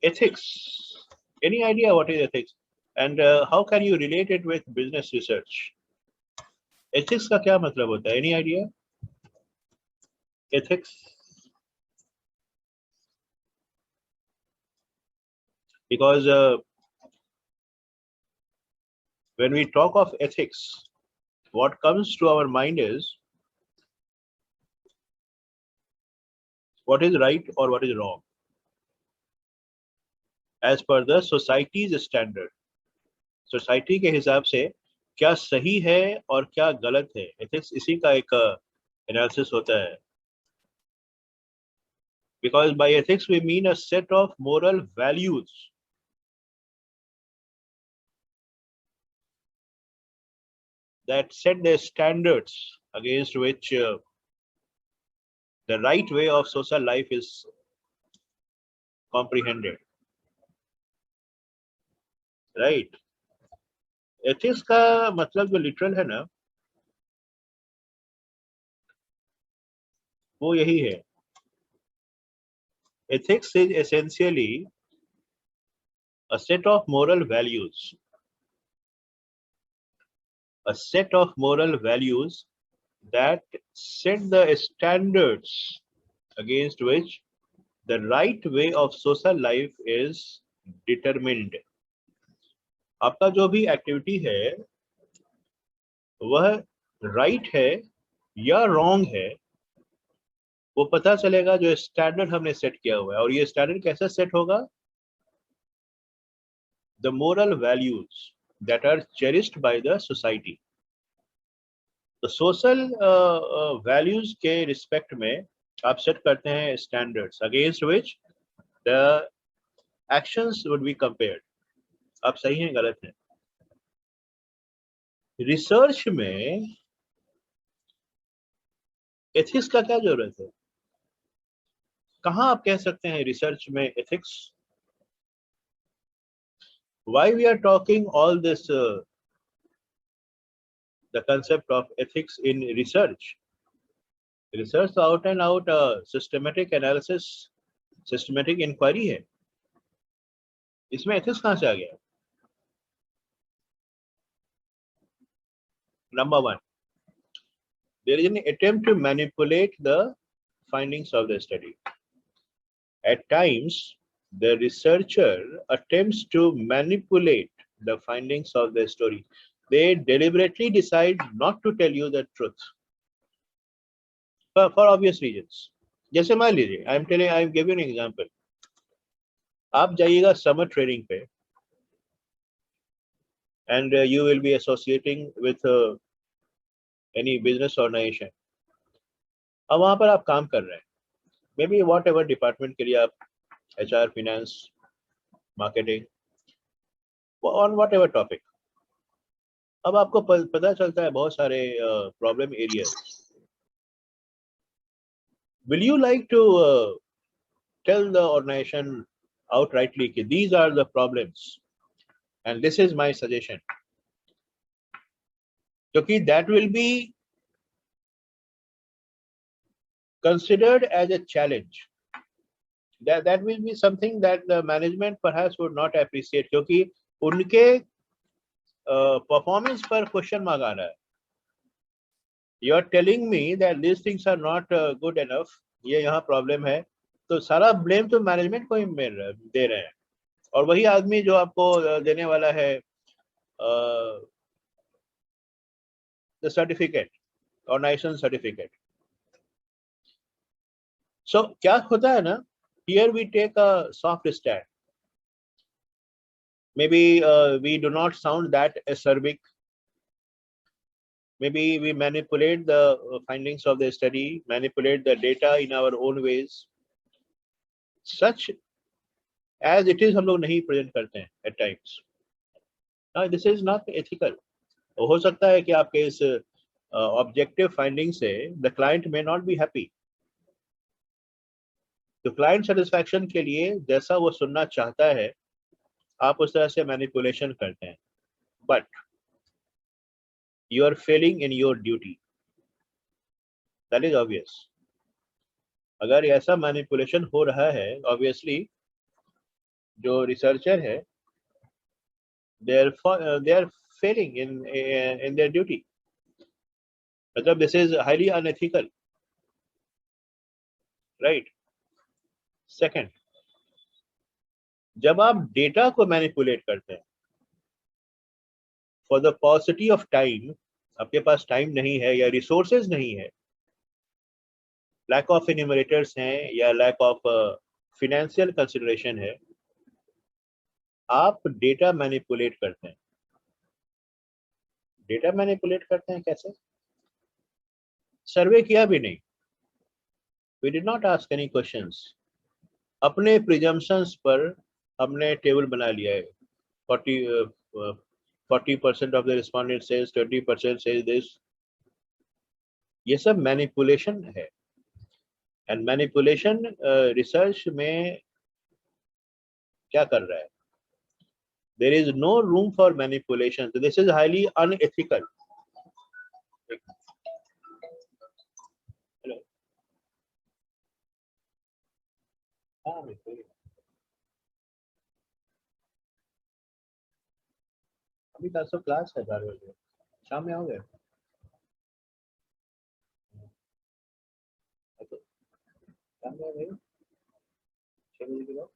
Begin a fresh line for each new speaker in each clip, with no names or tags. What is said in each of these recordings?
Ethics. Any idea what is ethics? And how can you relate it with business research? Ethics का क्या मतलब होता है? Any idea? Ethics. Because when we talk of ethics, what comes to our mind is what is right or what is wrong as per the society's standard. Society के हिसाब से क्या सही है और क्या गलत है, एथिक्स इसी का एक एनालिसिस होता है. Because by ethics we mean a set of moral values that set the standards against which the right way of social life is comprehended. Right? Ethics का मतलब जो लिटरल है ना, वो यही है. Ethics is essentially a set of moral values. A set of moral values that set the standards against which the right way of social life is determined. आपका जो भी एक्टिविटी है वह राइट है या रॉन्ग है, वो पता चलेगा जो स्टैंडर्ड हमने सेट किया हुआ है. और ये स्टैंडर्ड कैसा सेट होगा? The moral values that are cherished by the society. तो सोशल वैल्यूज के रिस्पेक्ट में आप सेट करते हैं standards against which the actions would be compared. आप सही हैं गलत हैं. रिसर्च में एथिक्स का क्या जरूरत है? कहां आप कह सकते हैं रिसर्च में ethics? Why we are talking all this the concept of ethics in research? Research out and out systematic analysis, systematic inquiry है. इसमें ethics कहां से आ गया? Number one, there is an attempt to manipulate the findings of the study. At times, the researcher attempts to manipulate the findings of the story. They deliberately decide not to tell you the truth for obvious reasons. जैसे मान लीजिए, I give you an example. आप जाइएगा summer training पे and you will be associating with any business organization. अब वहां पर आप काम कर रहे हैं, may be what ever department के लिए, आप HR, finance, marketing, on whatever topic. अब आपको पता चलता है बहुत सारे problem areas. Will you like to tell the organization outrightly कि these are the problems and this is my suggestion? क्योंकि that will be considered as a challenge. That will be something that the management perhaps would not appreciate, क्योंकि उनके performance पर question mark आ रहा है. You are telling me that these things are not good enough, ये यहाँ problem है, तो सारा ब्लेम तो मैनेजमेंट को ही दे रहे हैं. और वही आदमी जो आपको देने वाला है द सर्टिफिकेट, ऑर्गेनाइजेशन सर्टिफिकेट. सो क्या होता है ना, here we take a soft stand. Maybe we do not sound that acerbic. Maybe we manipulate the findings of the study, manipulate the data in our own ways, such as it is हम लोग नहीं present करते हैं at times. Now this is not ethical. हो सकता है कि आपके इस ऑब्जेक्टिव फाइंडिंग से the client may not be happy. तो क्लाइंट सेटिस्फैक्शन के लिए जैसा वो सुनना चाहता है आप उस तरह से मैनिपुलेशन करते हैं, but you are failing in your duty. That is obvious. अगर ऐसा मैनिपुलेशन हो रहा है, ऑब्वियसली जो रिसर्चर है they are failing in their duty. मतलब this is highly unethical, right? Second, जब आप डेटा को मैनिपुलेट करते हैं फॉर द पॉसिटी ऑफ टाइम, आपके पास टाइम नहीं है या रिसोर्सेज नहीं है, लैक ऑफ इन्यूमरेटर्स हैं या लैक ऑफ फिनेंशियल कंसिडरेशन है, आप डेटा मैनिपुलेट करते हैं। डेटा मैनिपुलेट करते हैं कैसे? सर्वे किया भी नहीं, we did not ask any questions, अपने प्रिजम्पशंस पर हमने टेबल बना लिया है। 40% of the respondent says, 20% says this. ये सब मैनिपुलेशन है, एंड मैनिपुलेशन रिसर्च में क्या कर रहा है? There is no room for manipulation, this is highly unethical. Hello, हाँ अभी तो क्लास है 12 बजे, शाम में आओगे? तो शाम में भाई 6 बजे के बाद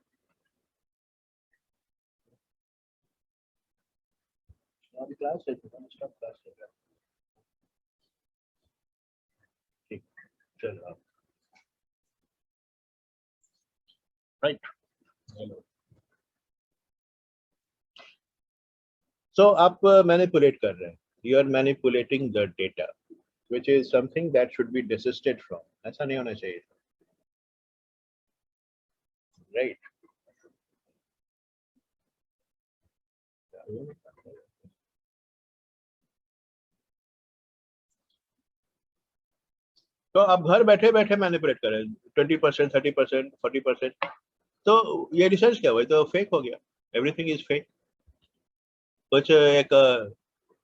अभी क्लास है, स्टॉप क्लास चल रहा है। ठीक, चलो आप राइट। सो आप मैनिपुलेट कर रहे हैं, you are manipulating the data which is something that should be desisted from. ऐसा नहीं होना चाहिए, right? तो आप घर बैठे बैठे मैनिपुलेट कर रहे हैं 20%, 30%, 40%, तो ये रिसर्च क्या हुआ? तो फेक हो गया, एवरीथिंग इज फेक। कुछ एक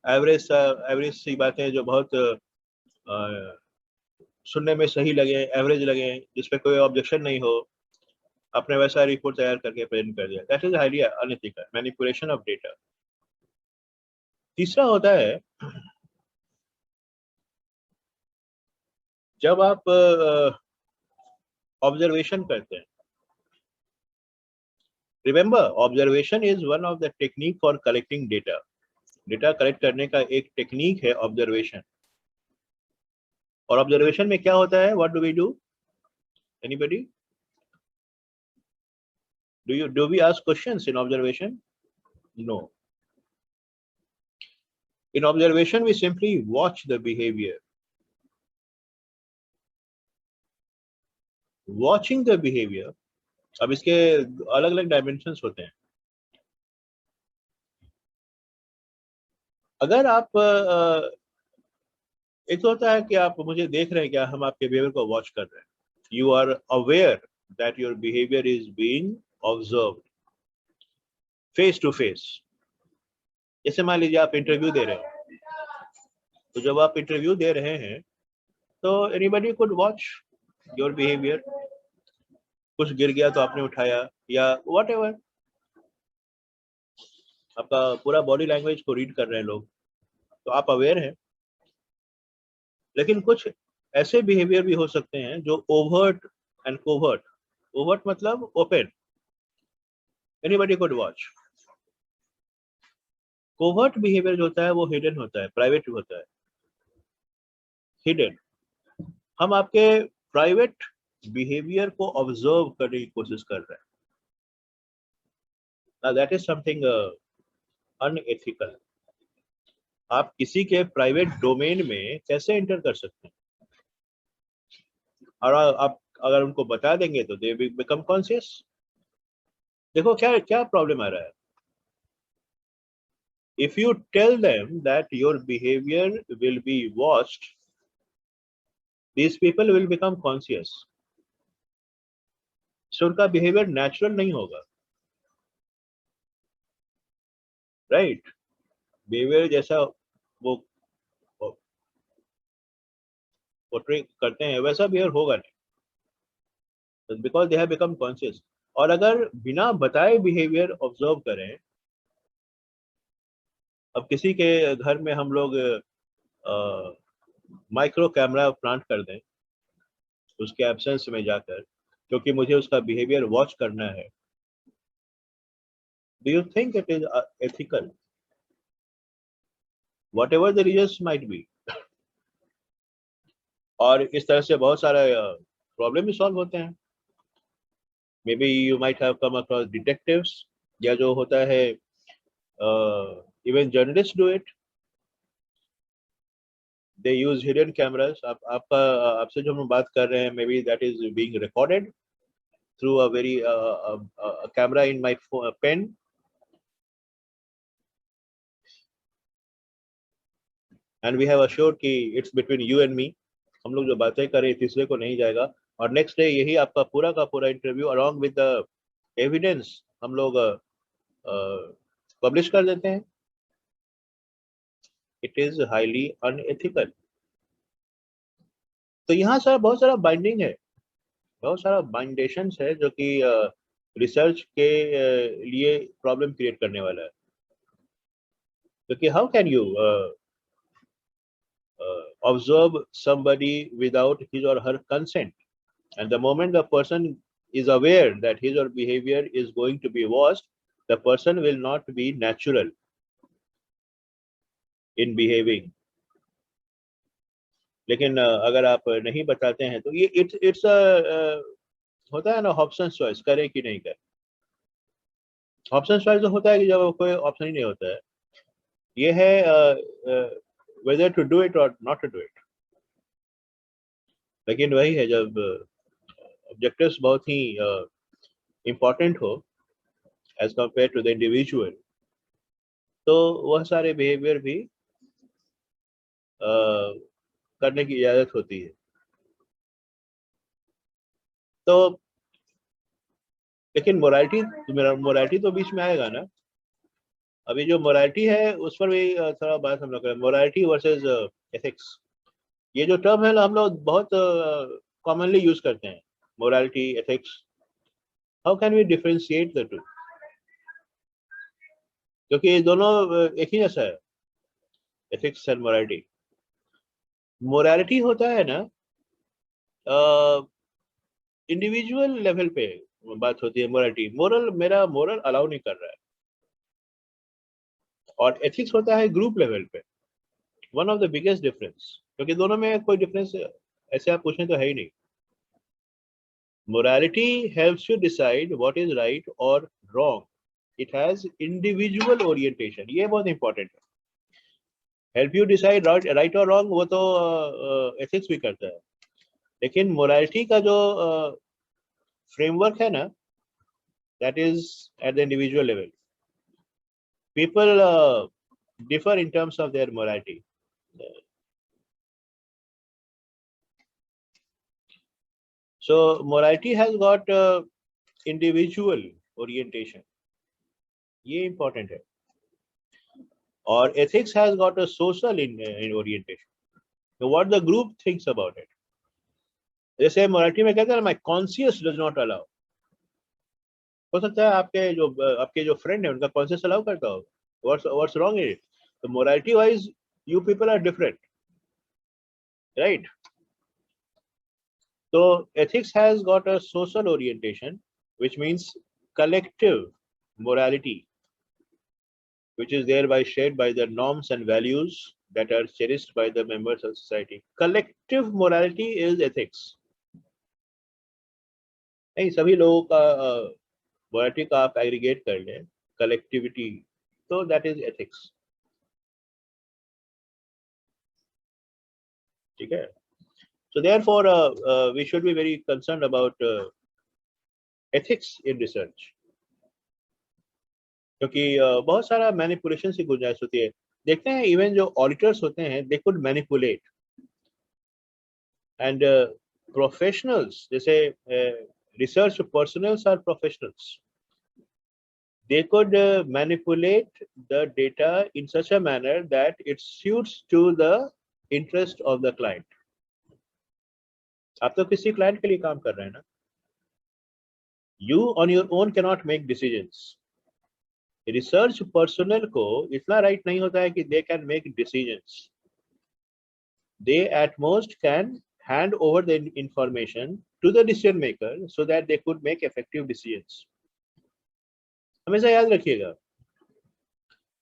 एवरेज एवरेज सी बातें जो बहुत सुनने में सही लगे, एवरेज लगे, जिसपे कोई ऑब्जेक्शन नहीं हो, आपने वैसा रिपोर्ट तैयार करके प्रेजेंट कर दिया, that is highly unethical, manipulation of data. तीसरा होता है जब आप ऑब्जर्वेशन करते हैं। Remember, observation is one of the technique for collecting data. Data collect करने का एक टेक्निक है ऑब्जर्वेशन। और ऑब्जर्वेशन में क्या होता है? What do we do? Anybody? Do we ask questions in observation? No. In observation, we simply watch the behavior. Watching the behavior, अब इसके अलग अलग डायमेंशंस होते हैं। अगर आप एक तो होता है कि आप मुझे देख रहे हैं, क्या हम आपके बिहेवियर को वॉच कर रहे हैं, you are aware that your behaviour is being observed face to face. जैसे मान लीजिए आप इंटरव्यू दे रहे हैं, तो जब आप इंटरव्यू दे रहे हैं तो anybody could watch your behaviour. कुछ गिर गया तो आपने उठाया, या व्हाटएवर, आपका पूरा बॉडी लैंग्वेज को रीड कर रहे हैं लोग, तो आप अवेयर हैं। लेकिन कुछ ऐसे बिहेवियर भी हो सकते हैं जो ओवर्ट एंड कोवर्ट। ओवर्ट मतलब open, anybody could watch. Covert behaviour जो होता है वो हिडन होता है, प्राइवेट होता है। हिडन, हम आपके प्राइवेट बिहेवियर को ऑब्जर्व करने की कोशिश कर रहे हैं। Now that is something unethical. आप किसी के प्राइवेट डोमेन में कैसे एंटर कर सकते हैं? और आप अगर उनको बता देंगे तो दे बिकम कॉन्शियस। देखो क्या क्या प्रॉब्लम आ रहा है। If you tell them that your behavior will be watched, these people will become conscious. So उनका बिहेवियर नेचुरल नहीं होगा, राइट? बिहेवियर जैसा वो पोर्ट्रे करते हैं वैसा बिहेवियर होगा नहीं, because they have become conscious. और अगर बिना बताए बिहेवियर ऑब्जर्व करें, अब किसी के घर में हम लोग माइक्रो कैमरा प्लांट कर दें उसके एब्सेंस में जाकर, क्योंकि मुझे उसका बिहेवियर वॉच करना है, do you think it is ethical? whatever the reasons might be. और इस तरह से बहुत सारे प्रॉब्लम भी सॉल्व होते हैं. Maybe you might have come across detectives, या जो होता है even journalist do it, they use hidden cameras. आपका आपसे जो हम बात कर रहे हैं, maybe that is being recorded through a very camera in my pen. And we have assured कि it's between you and me. हम लोग जो बातें करें तीसरे को नहीं जाएगा. और नेक्स्ट डे यही आपका पूरा का पूरा interview along with the evidence हम लोग पब्लिश कर देते हैं. It is highly unethical. तो यहाँ सर बहुत सारा बाइंडिंग है, बहुत सारा बाइंडेशंस है जो कि रिसर्च के लिए प्रॉब्लम क्रिएट करने वाला है. क्योंकि how can you observe somebody without his or her consent, and the moment the person is aware that his or her behavior is going to be watched, the person will not be natural in behaving. लेकिन अगर आप नहीं बताते हैं तो ये it's होता है ना, ऑप्शन चॉइस, करे कि नहीं करे. ऑप्शन चॉइस तो होता है कि जब कोई ऑप्शन ही नहीं होता है. ये है whether to do it or not to do it. लेकिन वही है, जब ऑब्जेक्टिव्स बहुत ही इम्पोर्टेंट हो as compare to the individual, तो वह सारे बिहेवियर भी करने की इजाजत होती है. तो लेकिन मोरालिटी तो बीच में आएगा ना. अभी जो मोरालिटी है उस पर भी थोड़ा बात हम लोग करें. मोरालिटी वर्सेस एथिक्स, ये जो टर्म है हम लोग बहुत कॉमनली यूज करते हैं. Morality, ethics, how can we differentiate the two? क्योंकि ये दोनों एक ही जैसा है, एथिक्स एंड मोरालिटी. मोरालिटी होता है ना इंडिविजुअल लेवल पे बात होती है. मोरालिटी, मोरल, मेरा मोरल अलाउ नहीं कर रहा है. और एथिक्स होता है ग्रुप लेवल पे. One of the biggest difference, क्योंकि दोनों में कोई डिफरेंस ऐसे आप पूछें तो है ही नहीं. Morality helps you decide what is right और wrong. It has individual orientation. ये बहुत इंपॉर्टेंट है. हेल्प यू डिसाइड राइट और रॉन्ग, वो तो एथिक्स भी करता है. लेकिन मोरालिटी का जो फ्रेमवर्क है ना, that is at the individual level. People differ in terms of their morality. So morality has got individual orientation. ये important है. और ethics has got a social in orientation. So what the group thinks about it. जैसे morality में कहते हैं my conscience does not allow. हो सकता है आपके जो friend है उनका conscience allow करता होगा. What's wrong in it? So morality wise you people are different, right? So ethics has got a social orientation, which means collective morality, which is thereby shared by the norms and values that are cherished by the members of society. Collective morality is ethics. नहीं, सभी लोगों का morality का आप aggregate कर लें, collectivity, तो that is ethics. ठीक है. So therefore we should be very concerned about ethics in research. क्योंकि बहुत सारा मैनिपुलेशन की गुंजाइश होती है. देखते हैं इवन जो ऑडिटर्स होते हैं they could manipulate. And professionals, जैसे research personals are professionals, they could manipulate the data in such a manner that it suits to the interest of the client. आप तो किसी क्लाइंट के लिए काम कर रहे हैं ना. You on your own cannot make decisions. Research personal को इतना राइट नहीं होता है कि they can make decisions. They at most can hand over the information to the decision maker so that they could make effective decisions. हमेशा याद रखिएगा,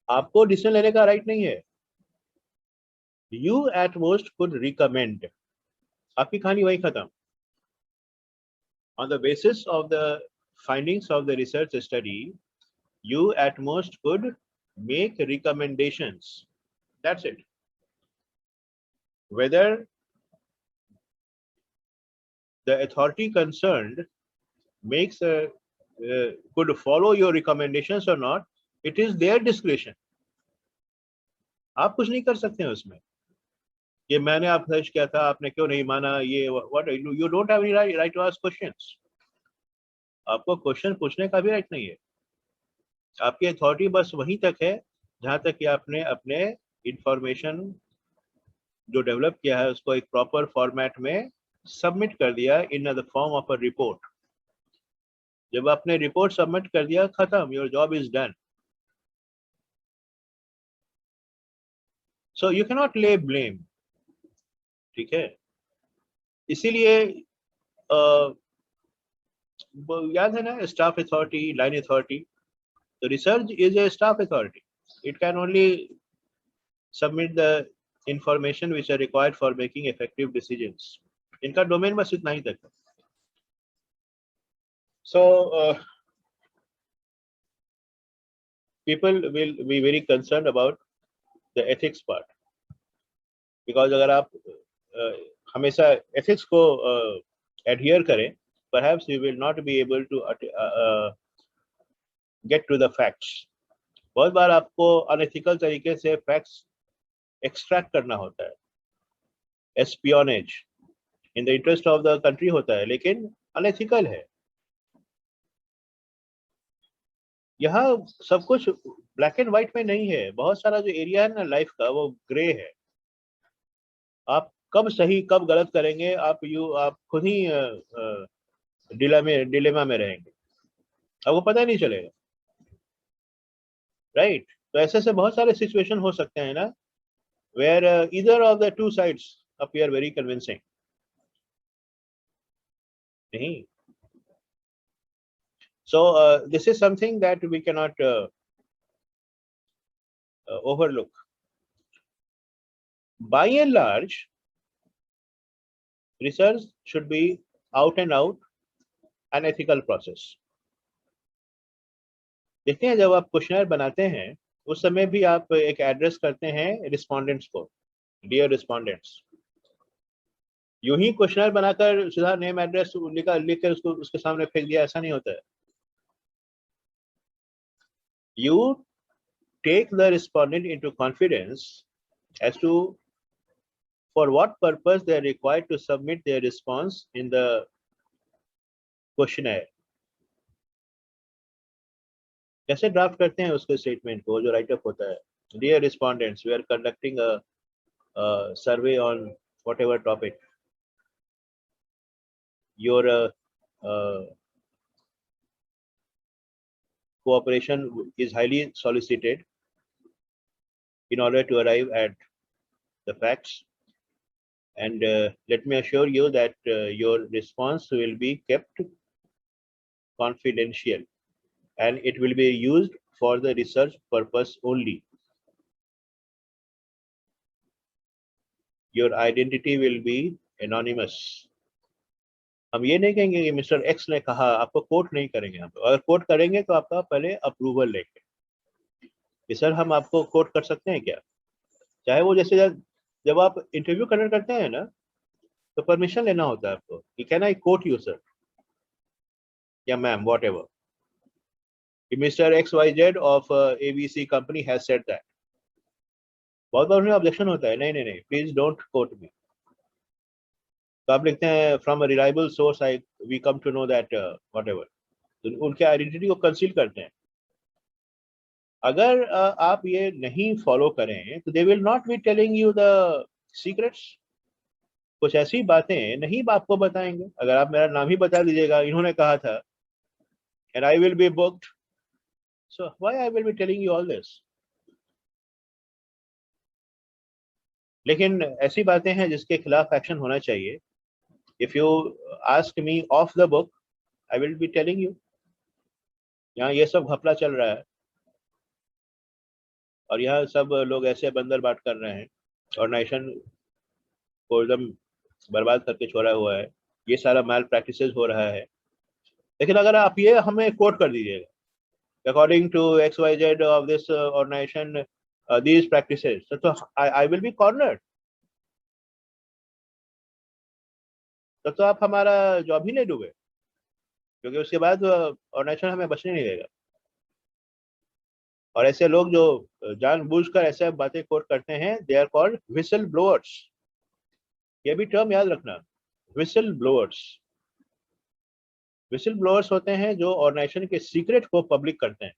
आपको डिसीजन लेने का राइट नहीं है. You at most could recommend. आपकी कहानी वही खत्म. On the basis of the findings of the research study, you at most could make recommendations. That's it. Whether the authority concerned makes could follow your recommendations or not, it is their discretion. आप कुछ नहीं कर सकते हैं उसमें. ये मैंने आपसे सजेस्ट किया था, आपने क्यों नहीं माना, ये what you don't have any right to ask questions. आपको क्वेश्चन पूछने का भी राइट नहीं है. आपकी अथॉरिटी बस वहीं तक है जहां तक कि आपने अपने इंफॉर्मेशन जो डेवलप किया है उसको एक प्रॉपर फॉर्मेट में सबमिट कर दिया in the form of a report. जब आपने रिपोर्ट सबमिट कर दिया, खत्म, your job is done. So you can not ले ब्लेम. ठीक है, इसीलिए याद है ना, staff authority, line authority. The research is a staff authority. It can only submit the information which are required for making effective decisions. इनका domain बस इतना ही तक है. So people will be very concerned about the ethics part, because अगर आप हमेशा ethics को adhere करें, perhaps you will not be able to get to the facts. बहुत बार आपको अनएथिकल तरीके से फैक्ट्स एक्सट्रैक्ट करना होता है. Espionage in the interest of the country होता है, लेकिन अनएथिकल है. यहाँ सब कुछ ब्लैक एंड व्हाइट में नहीं है. बहुत सारा जो एरिया है ना लाइफ का, वो ग्रे है. आप कब सही कब गलत करेंगे, आप खुद ही डिलेमा में रहेंगे, आपको पता ही नहीं चलेगा. राइट. तो ऐसे से बहुत सारे सिचुएशन हो सकते हैं ना, where either of the two sides appear very convincing. नहीं. So this is something that we cannot overlook. By and large, research should be out and out an ethical process. देखते हैं, जब आप क्वेश्चनर बनाते हैं उस समय भी आप एक एड्रेस करते हैं रिस्पोंडेंट्स को, डियर रिस्पोंडेंट्स. यूं ही क्वेश्चनर बनाकर सीधा नेम एड्रेस लिख कर उसको उसके सामने फेंक दिया, ऐसा नहीं होता है. You take the respondent into confidence as to for what purpose they are required to submit their response in the questionnaire. कैसे ड्राफ्ट करते हैं उसके स्टेटमेंट को, जो राइटअप होता है. Dear respondents, we are conducting a survey on whatever topic. Your cooperation is highly solicited in order to arrive at the facts, and let me assure you that your response will be kept confidential and it will be used for the research purpose only. Your identity will be anonymous. हम ये नहीं कहेंगे कि mister x ने कहा, आपको coat नहीं करेंगे. हम अगर कोट करेंगे तो आपका पहले अप्रूवल लेंगे कि सर हम आपको कोट कर सकते हैं क्या. चाहे वो जैसे जब आप इंटरव्यू कंडक्ट करते हैं ना, तो परमिशन लेना होता है आपको कि can I quote you sir या ma'am, whatever, mister XYZ of ABC company has said that. बहुत बार उन्हें ऑब्जेक्शन होता है, नहीं नहीं नहीं, प्लीज डोंट कोट मी. तो आप लिखते हैं from a reliable source we come to know that whatever. तो उनके आइडेंटिटी को कंसील करते हैं. अगर आप ये नहीं फॉलो करें तो they will not be telling you the secrets. कुछ ऐसी बातें नहीं आपको बताएंगे. अगर आप मेरा नाम ही बता दीजिएगा, इन्होंने कहा था, and I will be booked. So why I will be telling you all this? लेकिन ऐसी बातें हैं जिसके खिलाफ एक्शन होना चाहिए. If you ask me off the book, I will be telling you. यहाँ ये सब घपला चल रहा है और यहाँ सब लोग ऐसे बंदर बाट कर रहे हैं और नेशन को एकदम बर्बाद करके छोड़ा हुआ है. ये सारा मैल प्रैक्टिसेस हो रहा है. लेकिन अगर आप ये हमें कोट कर दीजिएगा, according to XYZ of this organization, these practices, so I will be cornered. तो आप हमारा जॉब ही नहीं डूबे, क्योंकि उसके बाद ऑर्गेनाइजेशन हमें बचने नहीं देगा. और ऐसे लोग जो जानबूझकर ऐसे बातें कोट करते हैं, they are called whistle blowers. ये भी टर्म याद रखना, विसल ब्लोअर्स. विसल ब्लोअर्स होते हैं जो ऑर्गेनाइजेशन के सीक्रेट को पब्लिक करते हैं,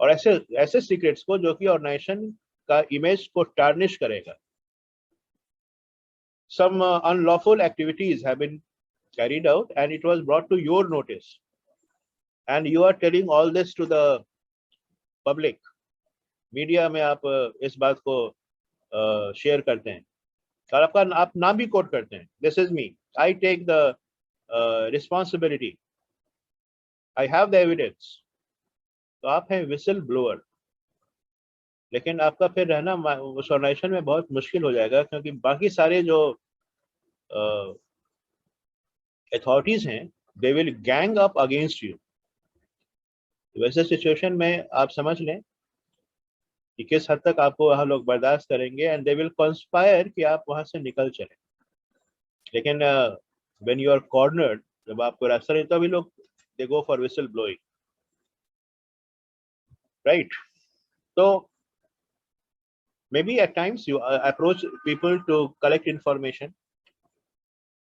और ऐसे सीक्रेट्स को जो कि ऑर्गेनाइजेशन का इमेज को टार्निश करेगा. Some unlawful activities have been carried out and it was brought to your notice, and you are telling all this to the public. Media में आप इस बात को शेयर करते हैं और आप नाम भी कोट करते हैं. This is me. I take the responsibility. I have the evidence. तो आप हैं whistle blower. लेकिन आपका फिर रहना उस ऑर्गेनाइजेशन में बहुत मुश्किल हो जाएगा, क्योंकि बाकी सारे जो अथॉरिटीज हैं, they will gang up against you. वैसे सिचुएशन में आप समझ लें कि किस हद तक आपको वहाँ लोग बर्दाश्त करेंगे, एंड दे विल कॉन्स्पायर कि आप वहाँ से निकल चले. लेकिन व्हेन यू आर कॉर्नर्ड, जब आपको रास्ता नहीं, तो अभी लोग they go for whistle blowing, right? तो maybe at times you approach people to collect information,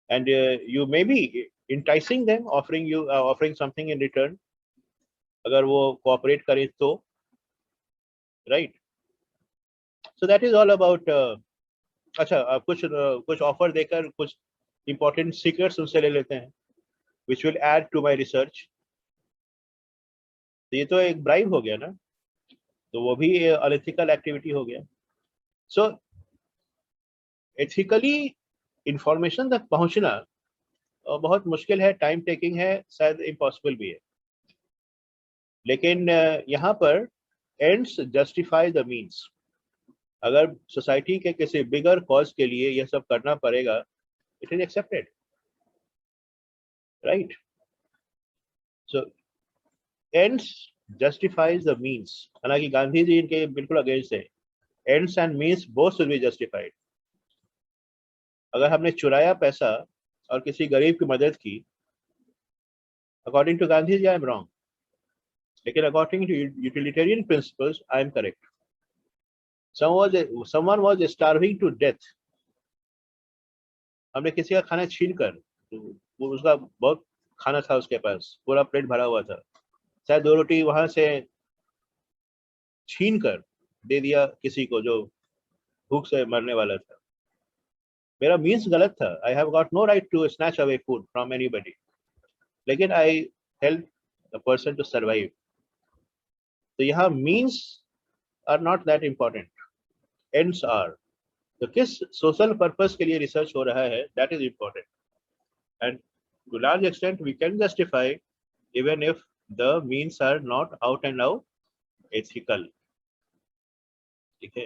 and you may be enticing them, offering something in return, अगर वो cooperate करें तो, right? So that is all about. अच्छा, कुछ offer देकर कुछ important secrets उनसे ले लेते हैं, which will add to my research. तो ये तो एक bribe हो गया ना, तो वो भी unethical activity हो गया. So ethically इंफॉर्मेशन तक पहुंचना बहुत मुश्किल है, टाइम टेकिंग है, शायद इम्पॉसिबल भी है. लेकिन यहाँ पर एंड्स जस्टिफाई द मीन्स. अगर सोसाइटी के किसी बिगर कॉज के लिए यह सब करना पड़ेगा, it is accepted, right? So ends justifies the means. हालांकि गांधी जी इनके बिल्कुल अगेंस्ट है. Ends and means both should be justified. अगर हमने चुराया पैसा और किसी गरीब की मदद की, according to Gandhi ji I am wrong, लेकिन according to utilitarian principles I am correct. someone was starving to death. हमने किसी का खाना छीन कर, वो उसका बहुत खाना था, उसके पास पूरा प्लेट भरा हुआ था, शायद 2 रोटी वहां से छीन कर दे दिया किसी को जो भूख से मरने वाला था. मेरा मीन्स गलत था. I have got no right to snatch away food from anybody, लेकिन I help the person to survive. तो यहाँ means are not that important, ends are. तो किस सोशल पर्पस के लिए रिसर्च हो रहा है, that is important. And to large extent we can justify even if the means are not out and out ethical. ठीक है.